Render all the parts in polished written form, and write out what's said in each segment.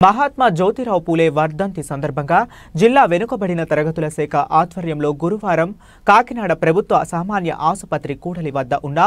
మహాత్మా జ్యోతిరావు పూలే వర్ధంతి సందర్భంగా జిల్లా వెనుకబడిన తరగతుల శాఖ ఆధ్వర్యంలో గురువారం కాకినాడ ప్రభుత్వ సామాన్య ఆసుపత్రి కూడలి వద్ద ఉన్న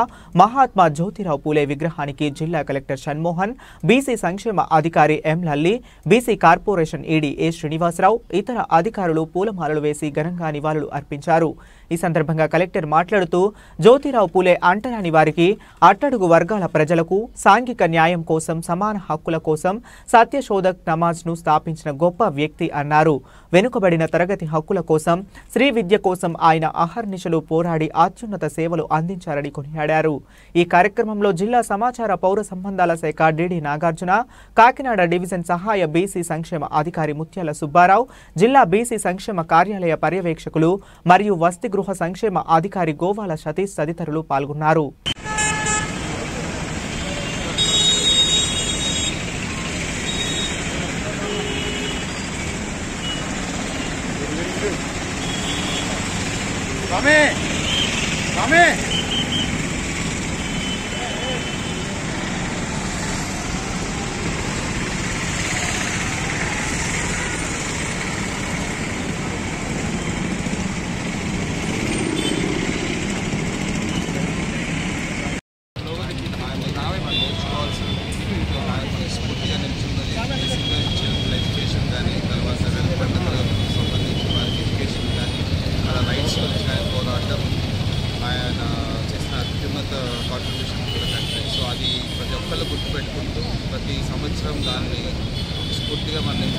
మహాత్మా జ్యోతిరావు పూలే విగ్రహానికి జిల్లా కలెక్టర్ షణ్మోహన్, బీసీ సంక్షేమ అధికారి ఎం లల్లి, బీసీ కార్పొరేషన్ ఈడీ ఏ శ్రీనివాసరావు, ఇతర అధికారులు పూలమాలలు వేసి ఘనంగా నివాళులు అర్పించారు. ఈ సందర్భంగా కలెక్టర్ మాట్లాడుతూ జ్యోతిరావు పూలే అంటరాని వారికి, అట్టడుగు వర్గాల ప్రజలకు సాంఘిక న్యాయం కోసం, సమాన హక్కుల కోసం సత్యశోధక్ నమాజ్ను స్థాపించిన గొప్ప వ్యక్తి అన్నారు. వెనుకబడిన తరగతి హక్కుల కోసం, స్త్రీ విద్య కోసం ఆయన అహర్నిశలు పోరాడి అత్యున్నత సేవలు అందించారని కొనియాడారు. ఈ కార్యక్రమంలో జిల్లా సమాచార పౌర సంబంధాల శాఖ డిడి నాగార్జున, కాకినాడ డివిజన్ సహాయ బీసీ సంక్షేమ అధికారి ముత్యాల సుబ్బారావు, జిల్లా బీసీ సంక్షేమ కార్యాలయ పర్యవేక్షకులు మరియు వసతి గృహ సంక్షేమ అధికారి గోవాల సతీష్ తదితరులు పాల్గొన్నారు. ఆయన చేసిన అత్యున్నత contribution to the country. So అది ప్రతి ఒక్కళ్ళు గుర్తుపెట్టుకుంటూ ప్రతి సంవత్సరం దాన్ని స్ఫూర్తిగా మనం